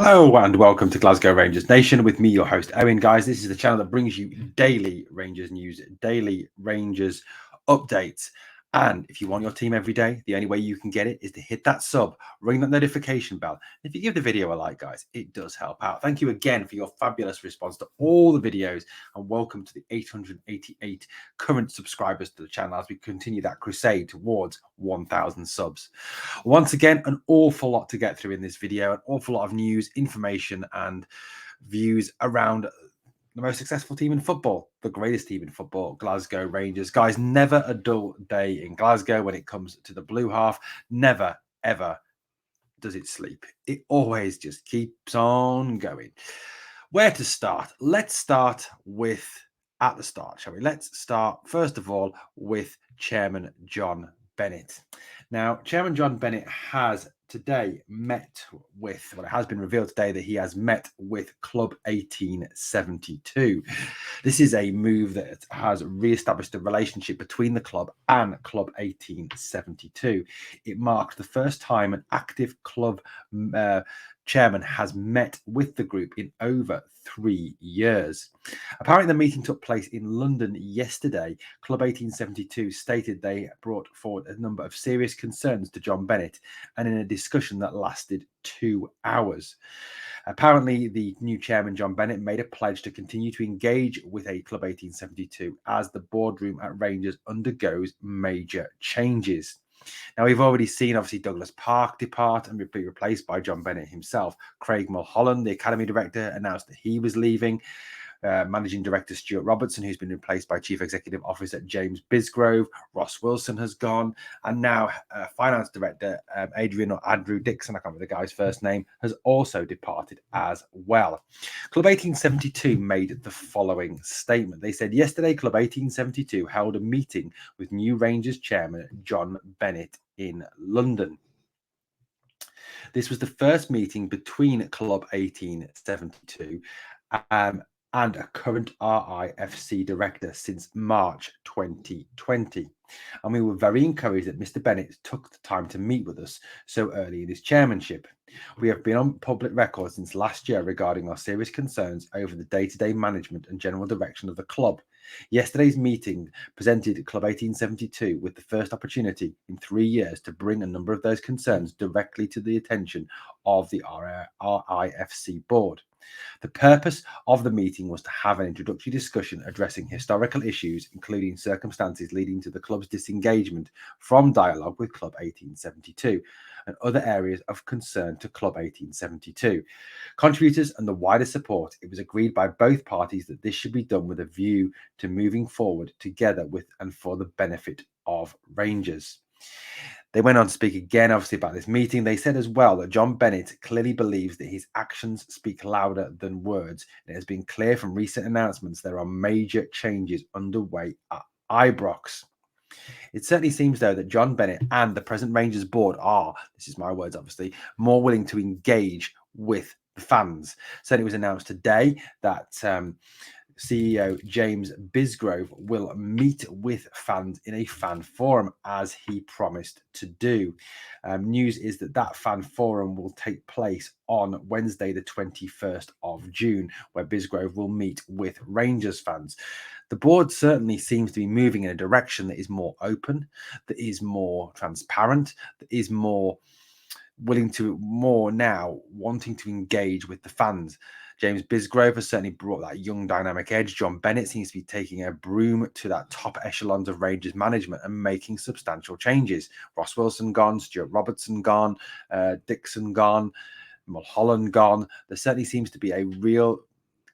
Hello and welcome to Glasgow Rangers Nation with me, your host Owen. Guys, this is the channel that brings you daily Rangers news, daily Rangers updates. And if you want your team every day, the only way you can get it is to hit that sub, ring that notification bell. If you give the video a like, guys, it does help out. Thank you again for your fabulous response to all the videos, and welcome to the 888 current subscribers to the channel as we continue that crusade towards 1,000 subs. Once again, an awful lot to get through in this video, an awful lot of news, information, and views around the most successful team in football, the greatest team in football, Glasgow Rangers. Guys, never a dull day in Glasgow when it comes to the blue half. Never, ever does it sleep. It always just keeps on going. Where to start? Let's start with at the start, shall we? Let's start, first of all, with Chairman John Bennett. Now, Chairman John Bennett has today met with, well, it has been revealed today that he has met with Club 1872. This is a move that has re-established a relationship between the club and Club 1872. It marks the first time an active club chairman has met with the group in over 3 years. Apparently, the meeting took place in London yesterday. Club 1872 stated they brought forward a number of serious concerns to John Bennett, and in a discussion that lasted 2 hours. Apparently, the new chairman, John Bennett, made a pledge to continue to engage with a Club 1872 as the boardroom at Rangers undergoes major changes. Now, we've already seen, obviously, Douglas Park depart and be replaced by John Bennett himself. Craig Mulholland, the academy director, announced that he was leaving. Managing Director Stuart Robertson, who's been replaced by Chief Executive Officer James Bisgrove. Ross Wilson has gone. And now Finance Director Adrian or Andrew Dixon, I can't remember the guy's first name, has also departed as well. Club 1872 made the following statement. They said, yesterday, Club 1872 held a meeting with new Rangers chairman John Bennett in London. This was the first meeting between Club 1872 and a current RIFC director since March 2020. And we were very encouraged that Mr. Bennett took the time to meet with us so early in his chairmanship. We have been on public record since last year regarding our serious concerns over the day-to-day management and general direction of the club. Yesterday's meeting presented Club 1872 with the first opportunity in 3 years to bring a number of those concerns directly to the attention of the RIFC board. The purpose of the meeting was to have an introductory discussion addressing historical issues, including circumstances leading to the club's disengagement from dialogue with Club 1872 and other areas of concern to Club 1872. Contributors and the wider support, it was agreed by both parties that this should be done with a view to moving forward together with and for the benefit of Rangers. They went on to speak again, obviously, about this meeting. They said as well that John Bennett clearly believes that his actions speak louder than words. It has been clear from recent announcements there are major changes underway at Ibrox. It certainly seems, though, that John Bennett and the present Rangers board are, this is my words, obviously, more willing to engage with the fans. Certainly, it was announced today that CEO James Bisgrove will meet with fans in a fan forum as he promised to do. News is that fan forum will take place on Wednesday, the 21st of June, where Bisgrove will meet with Rangers fans. The board certainly seems to be moving in a direction that is more open, that is more transparent, that is more willing to, more now wanting to engage with the fans. James Bisgrove has certainly brought that young dynamic edge. John Bennett seems to be taking a broom to that top echelons of Rangers management and making substantial changes. Ross Wilson gone, Stuart Robertson gone, Dixon gone, Mulholland gone. There certainly seems to be a real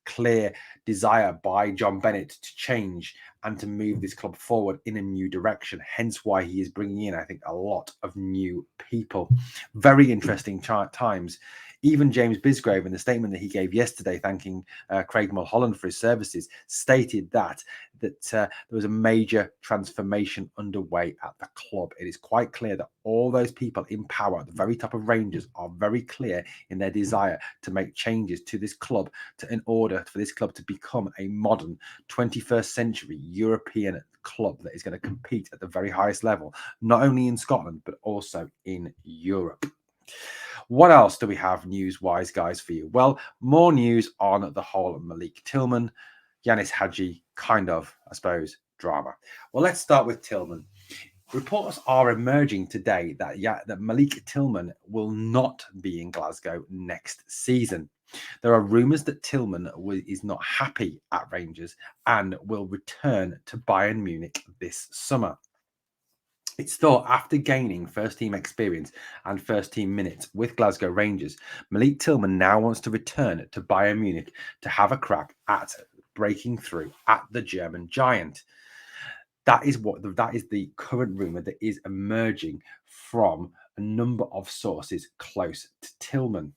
clear desire by John Bennett to change and to move this club forward in a new direction. Hence why he is bringing in, I think, a lot of new people. Very interesting times. Even James Bisgrove, in the statement that he gave yesterday, thanking Craig Mulholland for his services, stated that there was a major transformation underway at the club. It is quite clear that all those people in power at the very top of Rangers are very clear in their desire to make changes to this club in order for this club to become a modern 21st century European club that is going to compete at the very highest level, not only in Scotland, but also in Europe. What else do we have news-wise, guys, for you? Well, more news on the whole Malik Tillman, Yanis Hagi, kind of, I suppose, drama. Well, let's start with Tillman. Reports are emerging today that Malik Tillman will not be in Glasgow next season. There are rumours that Tillman is not happy at Rangers and will return to Bayern Munich this summer. It's thought after gaining first team experience and first team minutes with Glasgow Rangers, Malik Tillman now wants to return to Bayern Munich to have a crack at breaking through at the German giant. That is the current rumour that is emerging from a number of sources close to Tillman.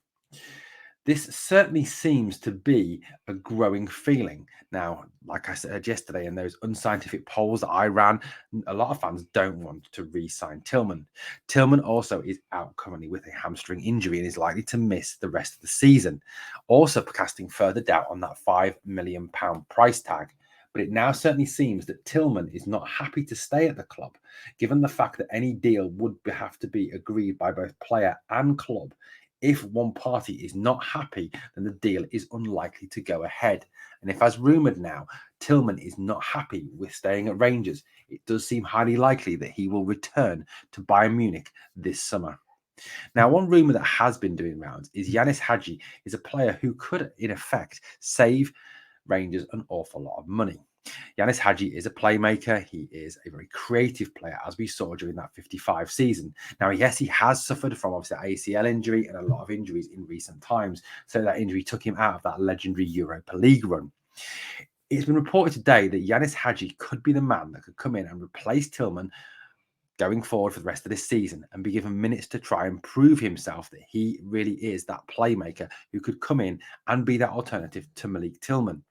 This certainly seems to be a growing feeling. Now, like I said yesterday, in those unscientific polls that I ran, a lot of fans don't want to re-sign Tillman. Tillman also is out currently with a hamstring injury and is likely to miss the rest of the season, also casting further doubt on that £5 million price tag. But it now certainly seems that Tillman is not happy to stay at the club, given the fact that any deal would have to be agreed by both player and club. If one party is not happy, then the deal is unlikely to go ahead. And if, as rumoured now, Tillman is not happy with staying at Rangers, it does seem highly likely that he will return to Bayern Munich this summer. Now, one rumour that has been doing rounds is Yanis Hagi is a player who could, in effect, save Rangers an awful lot of money. Yanis Hagi is a playmaker. He is a very creative player, as we saw during that 55 season. Now, yes, he has suffered from obviously ACL injury and a lot of injuries in recent times. So that injury took him out of that legendary Europa League run. It's been reported today that Yanis Hagi could be the man that could come in and replace Tillman going forward for the rest of this season and be given minutes to try and prove himself that he really is that playmaker who could come in and be that alternative to Malik Tillman.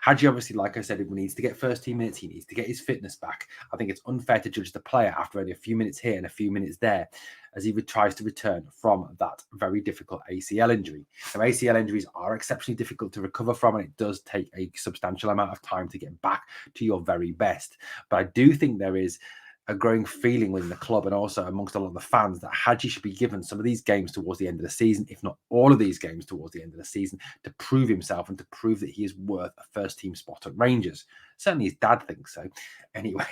Haji, obviously, like I said, he needs to get first team minutes. He needs to get his fitness back. I think it's unfair to judge the player after only a few minutes here and a few minutes there as he tries to return from that very difficult ACL injury. Now, ACL injuries are exceptionally difficult to recover from, and it does take a substantial amount of time to get back to your very best. But I do think there is a growing feeling within the club and also amongst a lot of the fans that Haji should be given some of these games towards the end of the season, if not all of these games towards the end of the season, to prove himself and to prove that he is worth a first team spot at Rangers. Certainly his dad thinks so anyway.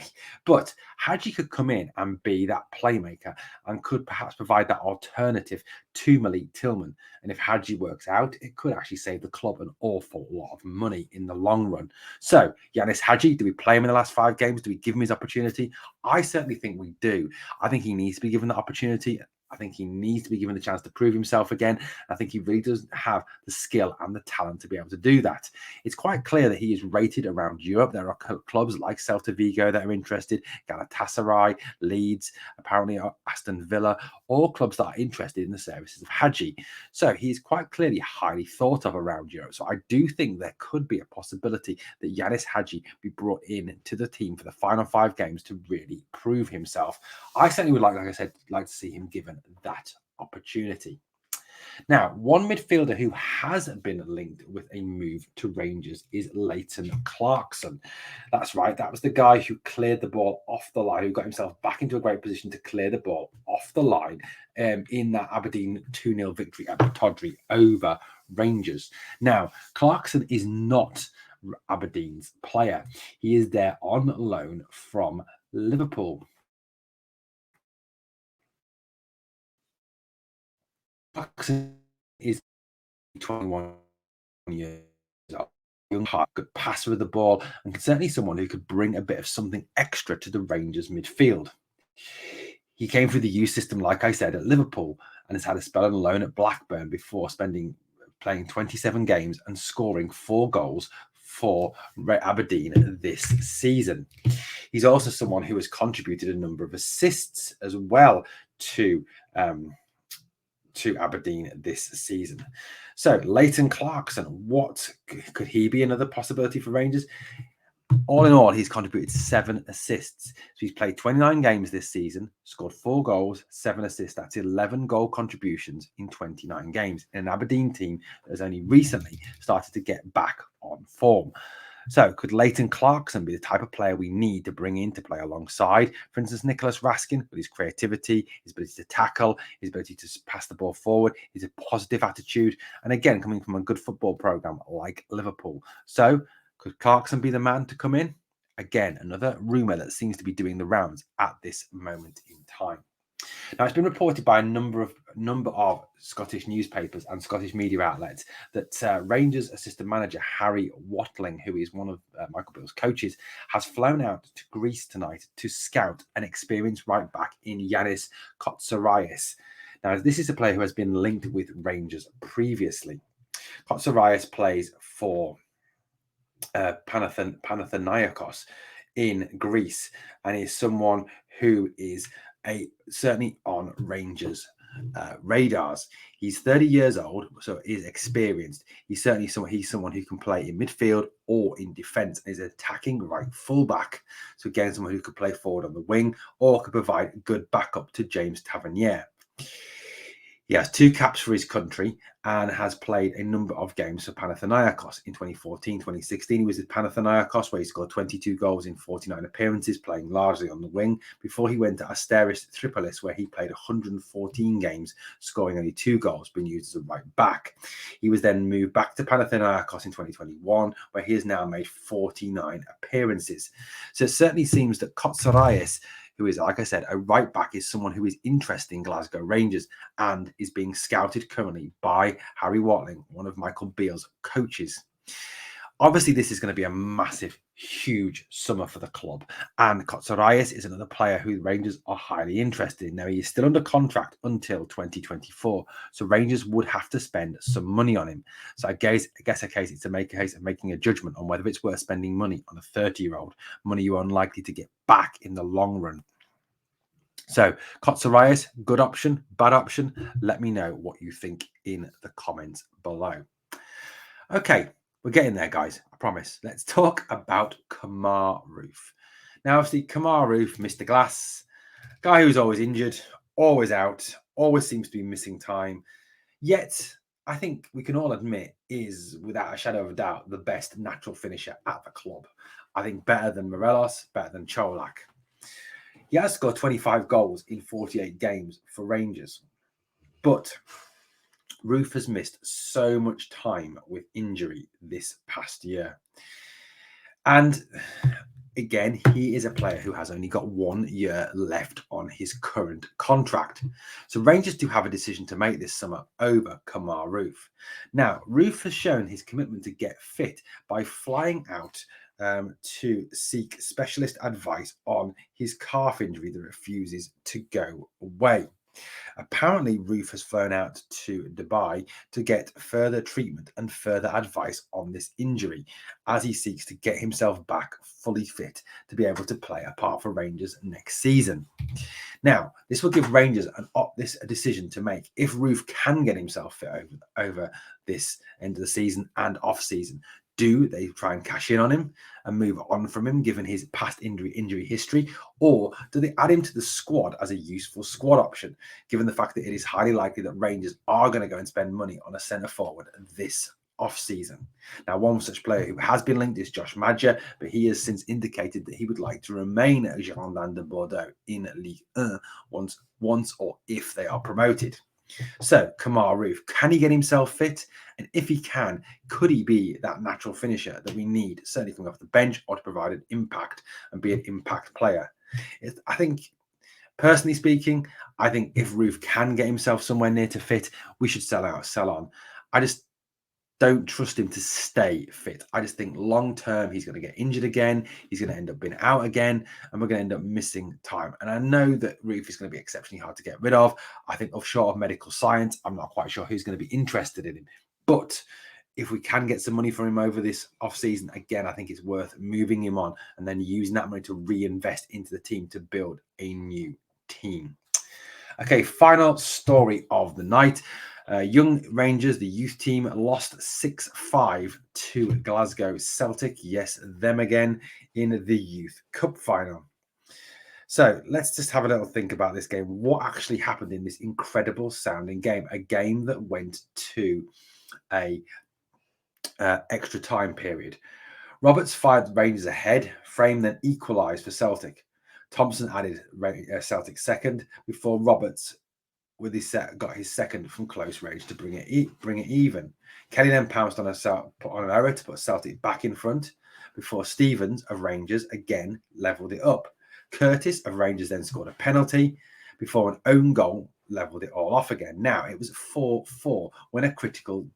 But Haji could come in and be that playmaker and could perhaps provide that alternative to Malik Tillman. And if Haji works out, it could actually save the club an awful lot of money in the long run. So, Yanis Haji, do we play him in the last 5 games? Do we give him his opportunity? I certainly think we do. I think he needs to be given the opportunity. I think he needs to be given the chance to prove himself again. I think he really does have the skill and the talent to be able to do that. It's quite clear that he is rated around Europe. There are clubs like Celta Vigo that are interested, Galatasaray, Leeds, apparently Aston Villa, all clubs that are interested in the services of Haji. So he's quite clearly highly thought of around Europe. So I do think there could be a possibility that Yanis Haji be brought in to the team for the final 5 games to really prove himself. I certainly would like I said, like to see him given that opportunity. Now, one midfielder who has been linked with a move to Rangers is Leighton Clarkson. That's right. That was the guy who cleared the ball off the line, who got himself back into a great position to clear the ball off the line in that Aberdeen 2-0 victory at Tawdry over Rangers. Now, Clarkson is not Aberdeen's player. He is there on loan from Liverpool. Clarkson is 21 years old, young heart, good passer of the ball, and certainly someone who could bring a bit of something extra to the Rangers midfield. He came through the youth system, like I said, at Liverpool, and has had a spell on loan at Blackburn before playing 27 games and scoring 4 goals for Aberdeen this season. He's also someone who has contributed a number of assists as well to Aberdeen this season. So Leighton Clarkson, what could he be another possibility for Rangers? All in all, he's contributed 7 assists. So he's played 29 games this season, scored 4 goals, 7 assists. That's 11 goal contributions in 29 games in an Aberdeen team that has only recently started to get back on form. So could Leighton Clarkson be the type of player we need to bring in to play alongside, for instance, Nicholas Raskin, with his creativity, his ability to tackle, his ability to pass the ball forward, his positive attitude, and again, coming from a good football programme like Liverpool. So could Clarkson be the man to come in? Again, another rumour that seems to be doing the rounds at this moment in time. Now, it's been reported by a number of Scottish newspapers and Scottish media outlets that Rangers assistant manager Harry Watling, who is one of Michael Beale's coaches, has flown out to Greece tonight to scout an experienced right back in Yanis Kotsarias. Now, this is a player who has been linked with Rangers previously. Kotsarias plays for Panathinaikos in Greece, and is someone who is certainly on Rangers radars. He's 30 years old, so is experienced. He's someone who can play in midfield or in defence, and is an attacking right fullback. So again, someone who could play forward on the wing or could provide good backup to James Tavernier. He has 2 caps for his country and has played a number of games for Panathinaikos. In 2014, 2016, he was at Panathinaikos, where he scored 22 goals in 49 appearances, playing largely on the wing, before he went to Asteris Tripolis, where he played 114 games, scoring only 2 goals, being used as a right back. He was then moved back to Panathinaikos in 2021, where he has now made 49 appearances. So it certainly seems that Kotsarias, who is, like I said, a right back, is someone who is interested in Glasgow Rangers and is being scouted currently by Harry Watling, one of Michael Beale's coaches. Obviously, this is going to be a massive, huge summer for the club. And Kotsarias is another player who Rangers are highly interested in. Now, he is still under contract until 2024. So Rangers would have to spend some money on him. So I guess a case is to make a case of making a judgment on whether it's worth spending money on a 30-year-old, money you are unlikely to get back in the long run. So Kotsarias, good option, bad option? Let me know what you think in the comments below. Okay, we're getting there, guys. I promise. Let's talk about Kamara Roofe. Now, obviously, Kamara Roofe, Mr. Glass, guy who's always injured, always out, always seems to be missing time. Yet, I think we can all admit, is, without a shadow of a doubt, the best natural finisher at the club. I think better than Morelos, better than Cholak. He has scored 25 goals in 48 games for Rangers. But Roofe has missed so much time with injury this past year. And again, he is a player who has only got 1 year left on his current contract. So Rangers do have a decision to make this summer over Kamara Roofe. Now, Roofe has shown his commitment to get fit by flying out to seek specialist advice on his calf injury that refuses to go away. Apparently, Roofe has flown out to Dubai to get further treatment and further advice on this injury as he seeks to get himself back fully fit to be able to play a part for Rangers next season. Now, this will give Rangers a decision to make if Roofe can get himself fit over this end of the season and off season. Do they try and cash in on him and move on from him, given his past injury history? Or do they add him to the squad as a useful squad option, given the fact that it is highly likely that Rangers are going to go and spend money on a centre forward this off-season? Now, one such player who has been linked is Josh Madger, but he has since indicated that he would like to remain at Girondins de Bordeaux in Ligue 1 once or if they are promoted. So, Kamara Roofe, can he get himself fit? And if he can, could he be that natural finisher that we need, certainly coming off the bench, or to provide an impact and be an impact player? I think, personally speaking, I think if Roofe can get himself somewhere near to fit, we should sell on. I just don't trust him to stay fit. I just think long term he's going to get injured again. He's going to end up being out again, and we're going to end up missing time. And I know that Roofe is going to be exceptionally hard to get rid of. I think offshore of medical science, I'm not quite sure who's going to be interested in him. But if we can get some money from him over this off-season, again, I think it's worth moving him on and then using that money to reinvest into the team to build a new team. Okay, final story of the night. Young Rangers, the youth team, lost 6-5 to Glasgow Celtic. Yes, them again in the Youth Cup final. So let's just have a little think about this game. What actually happened in this incredible sounding game? A game that went to a extra time period. Roberts fired Rangers ahead. Frame then equalised for Celtic. Thompson added Celtic second before Roberts with got his second from close range to bring it even. Kelly then pounced on an error to put Celtic back in front before Stevens of Rangers again levelled it up. Curtis of Rangers then scored a penalty before an own goal levelled it all off again. Now it was 4-4 when a critical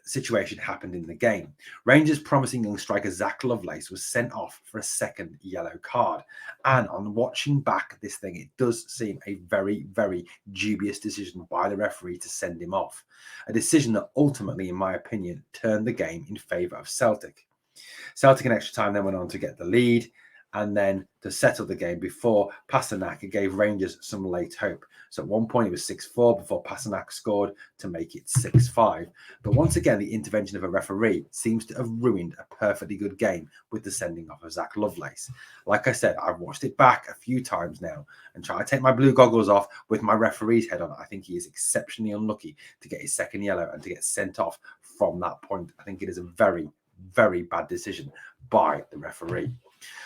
situation happened in the game. Rangers' promising young striker Zach Lovelace was sent off for a second yellow card. And on watching back this thing, it does seem a very, very dubious decision by the referee to send him off. A decision that ultimately, in my opinion, turned the game in favour of Celtic. Celtic in extra time then went on to get the lead and then to settle the game before Pasternak gave Rangers some late hope. So at one point it was 6-4 before Pasternak scored to make it 6-5. But once again, the intervention of a referee seems to have ruined a perfectly good game with the sending off of Zach Lovelace. Like I said, I've watched it back a few times now and try to take my blue goggles off with my referee's head on. I think he is exceptionally unlucky to get his second yellow and to get sent off from that point. I think it is a very, very bad decision by the referee.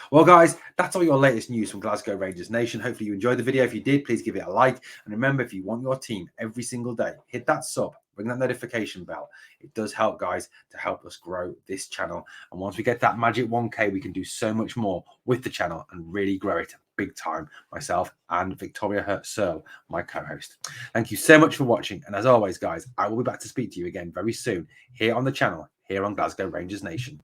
Well, guys, that's all your latest news from Glasgow Rangers Nation. Hopefully you enjoyed the video. If you did, please give it a like. And remember, if you want your team every single day, hit that sub, ring that notification bell. It does help, guys, to help us grow this channel. And once we get that magic 1K, we can do so much more with the channel and really grow it big time, myself and Victoria Searle, my co-host. Thank you so much for watching. And as always, guys, I will be back to speak to you again very soon here on the channel, here on Glasgow Rangers Nation.